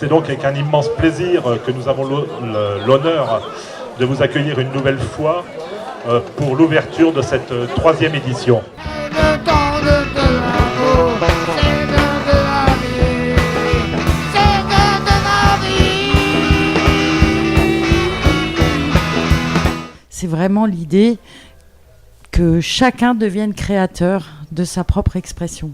C'est donc avec un immense plaisir que nous avons l'honneur de vous accueillir une nouvelle fois pour l'ouverture de cette 3e édition. C'est vraiment l'idée que chacun devienne créateur de sa propre expression.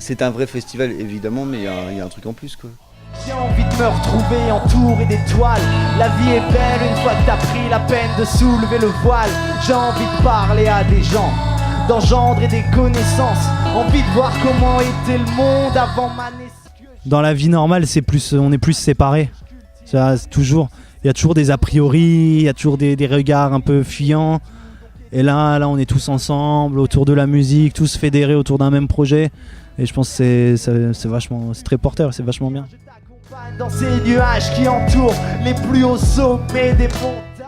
C'est un vrai festival évidemment, mais il y a un truc en plus quoi. J'ai envie de me retrouver entouré d'étoiles. La vie est belle une fois que t'as pris la peine de soulever le voile. J'ai envie de parler à des gens, d'engendrer des connaissances. Envie de voir comment était le monde avant ma naissance. Dans la vie normale, on est plus séparés. Il y a toujours des a priori, il y a toujours des regards un peu fuyants. Et là, on est tous ensemble, autour de la musique, tous fédérés autour d'un même projet. Et je pense que c'est très porteur, c'est vachement bien. Dans ces nuages qui entourent les plus hauts sommets des montagnes.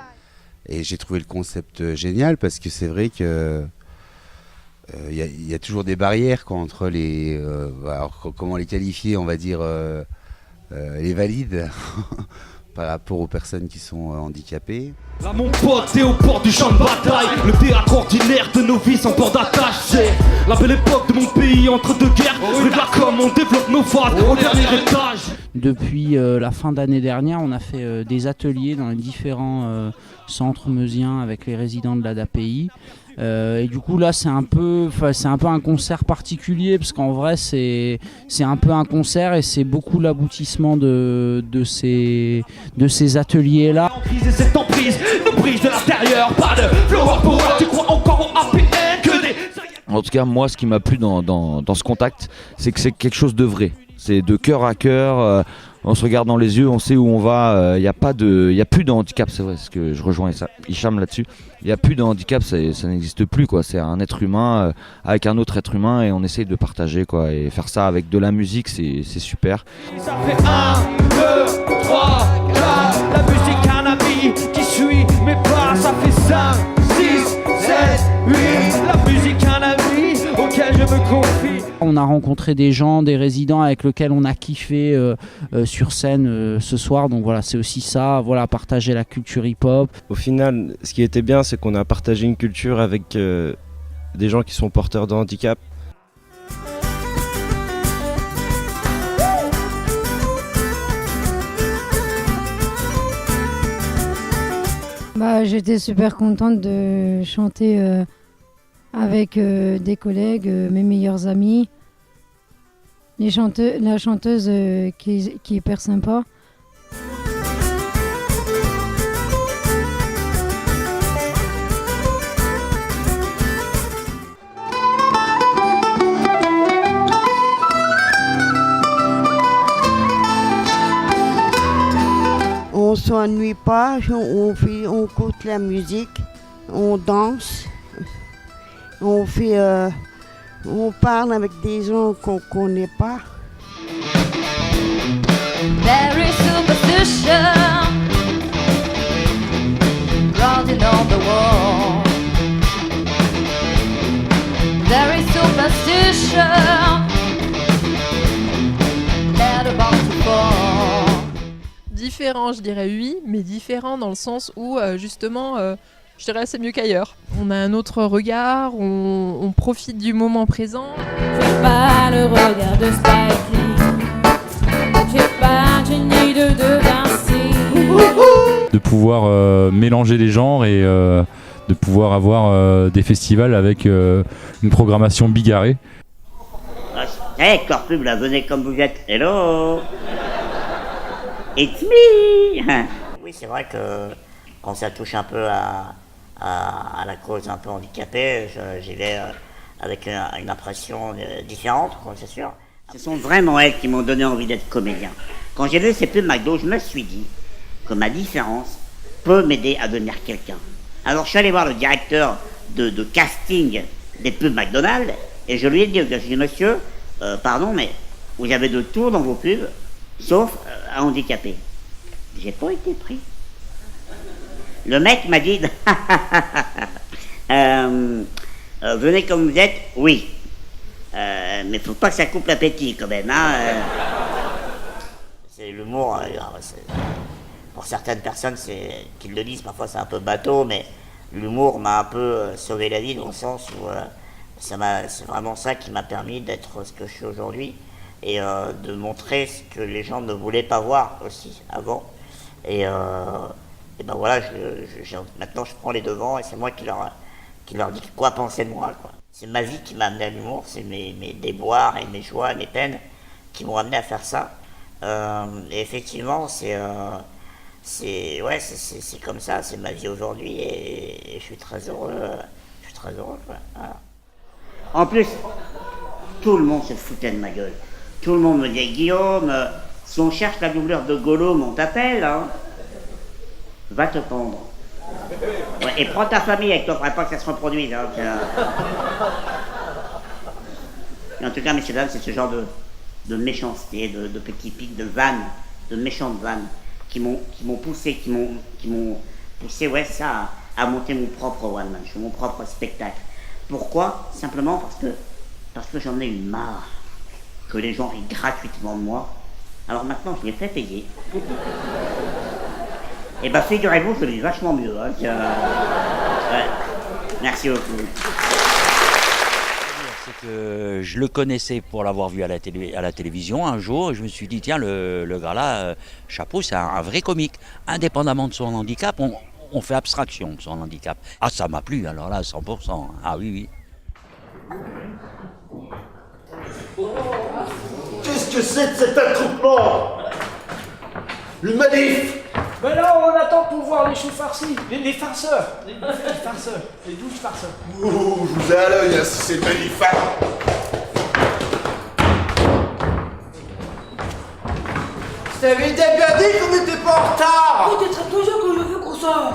Et j'ai trouvé le concept génial parce que c'est vrai que y a toujours des barrières quoi, entre les alors, comment les qualifier, on va dire les valides par rapport aux personnes qui sont handicapées. Là mon pote, t'es au port du champ de bataille. Le théâtre ordinaire de nos vies sans port d'attache. C'est la belle époque de mon pays entre deux guerres. Regarde comme on développe nos phases au dernier étage. Depuis la fin d'année dernière, on a fait des ateliers dans les différents centres meusiens avec les résidents de l'ADAPI. Et du coup là c'est un peu un concert particulier parce qu'en vrai c'est un peu un concert et c'est beaucoup l'aboutissement de ces ateliers là. Cette emprise nous brise de l'intérieur, pas de flower power, tu crois encore au happy end que des... En tout cas moi ce qui m'a plu dans ce contact c'est que c'est quelque chose de vrai, c'est de cœur à cœur. On se regarde dans les yeux, on sait où on va, il n'y a plus de handicap, c'est vrai, parce que je rejoins Hicham là-dessus. Il n'y a plus de handicap, ça n'existe plus, quoi. C'est un être humain avec un autre être humain et on essaye de partager, quoi. Et faire ça avec de la musique, c'est super. Ça fait 1, 2, 3, 4, la musique a un ami qui suit mes pas. Ça fait 5, 6, 7, 8, la musique a un ami auquel je me confie. On a rencontré des gens, des résidents avec lesquels on a kiffé sur scène ce soir. Donc voilà, c'est aussi ça, voilà, partager la culture hip-hop. Au final, ce qui était bien, c'est qu'on a partagé une culture avec des gens qui sont porteurs de handicap. J'étais super contente de chanter avec des collègues, mes meilleurs amis, la chanteuse qui est hyper sympa. On s'ennuie pas, on écoute la musique, on danse. On parle avec des gens qu'on connaît pas. Very superstition, writing on the wall. Very superstition, let about to fall. Différent, je dirais oui, mais différent dans le sens où justement. Je dirais c'est mieux qu'ailleurs. On a un autre regard, on profite du moment présent. J'ai pas le regard de Spike Lee. J'ai pas le génie de Vinci. De pouvoir mélanger les genres et de pouvoir avoir des festivals avec une programmation bigarrée. Hey, Corpus, venez comme vous êtes. Hello. It's me. Oui, c'est vrai que quand ça touche un peu à la cause un peu handicapée, j'y vais avec une impression différente, c'est sûr. Ce sont vraiment elles qui m'ont donné envie d'être comédien. Quand j'ai vu ces pubs McDo, je me suis dit que ma différence peut m'aider à devenir quelqu'un. Alors je suis allé voir le directeur de casting des pubs McDonald's et je lui ai dit, monsieur, pardon, mais vous avez de tout dans vos pubs, sauf un handicapé. J'ai pas été pris. Le mec m'a dit, venez comme vous êtes, oui. Mais faut pas que ça coupe l'appétit quand même. Hein, C'est l'humour. Pour certaines personnes qui le disent, parfois c'est un peu bateau, mais l'humour m'a un peu sauvé la vie dans le sens où c'est vraiment ça qui m'a permis d'être ce que je suis aujourd'hui et de montrer ce que les gens ne voulaient pas voir aussi avant. Et ben voilà, maintenant je prends les devants et c'est moi qui leur dis quoi penser de moi, quoi. C'est ma vie qui m'a amené à l'humour, c'est mes déboires et mes joies et mes peines qui m'ont amené à faire ça. Et effectivement, c'est comme ça, c'est ma vie aujourd'hui et je suis très heureux. Quoi. Voilà. En plus, tout le monde se foutait de ma gueule. Tout le monde me disait, Guillaume, si on cherche la doublure de Gollum, on t'appelle, hein. Va te pendre. Ouais, et prends ta famille avec toi, faudrait pas que ça se reproduise. Hein, en tout cas, messieurs, dames, c'est ce genre de méchanceté, de petits pics, de vannes, de méchantes vannes qui m'ont poussé, ouais, ça, à monter mon propre one-man show, mon propre spectacle. Pourquoi ? Simplement parce que j'en ai eu marre que les gens rient gratuitement de moi. Alors maintenant, je les fais payer. Et ben figurez-vous, je le vis vachement mieux. Hein, ouais. Merci beaucoup. C'est que je le connaissais pour l'avoir vu à la télévision un jour. Je me suis dit, tiens, le gars là, chapeau, c'est un vrai comique. Indépendamment de son handicap, on fait abstraction de son handicap. Ah, ça m'a plu, alors là, 100%. Ah oui, oui. Qu'est-ce que c'est de cet attroupement ? Une manif ? Mais là, on attend pour voir les choux farcis, les farceurs, les 12 farceurs. Ouh, je vous ai à l'œil, hein, si c'est manifeste. Je t'avais bien dit qu'on n'était pas en retard. Oh, t'es très toujours que je veux qu'on sorte.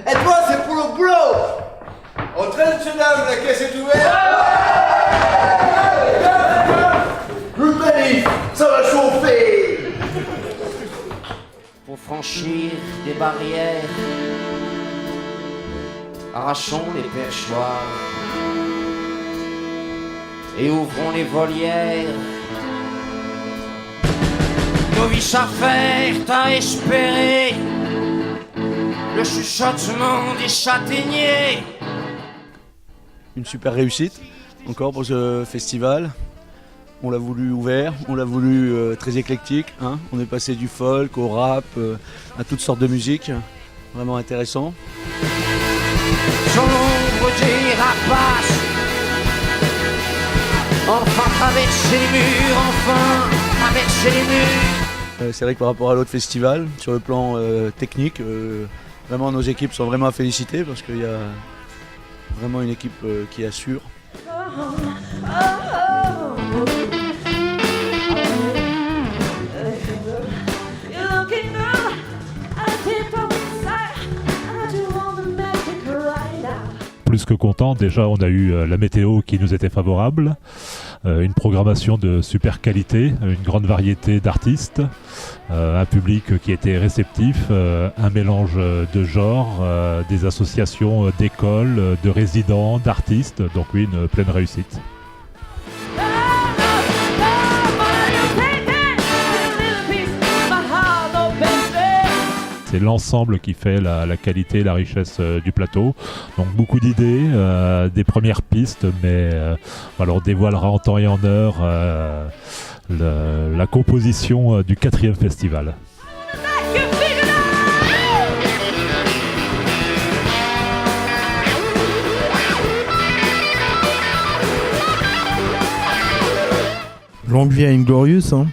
Et toi, c'est pour le boulot. Entrez, monsieur, dame, la caisse est ouverte. Le manif, ça va chauffer. Pour franchir des barrières, arrachons les perchoirs et ouvrons les volières. Nos vies s'affairent à espérer le chuchotement des châtaigniers. Une super réussite encore pour ce festival. On l'a voulu ouvert, on l'a voulu très éclectique. Hein. On est passé du folk au rap, à toutes sortes de musique. Vraiment intéressant. Sans l'ombre des rapaces, enfin traverser les murs, enfin traverser les murs. C'est vrai que par rapport à l'autre festival, sur le plan technique, vraiment nos équipes sont vraiment à féliciter parce qu'il y a vraiment une équipe qui assure. Plus que content, déjà on a eu la météo qui nous était favorable, une programmation de super qualité, une grande variété d'artistes, un public qui était réceptif, un mélange de genres, des associations d'écoles, de résidents, d'artistes, donc oui, une pleine réussite. C'est l'ensemble qui fait la qualité et la richesse du plateau. Donc beaucoup d'idées, des premières pistes, mais voilà, on dévoilera en temps et en heure la composition du 4e festival. Longue vie à Inglorious, hein.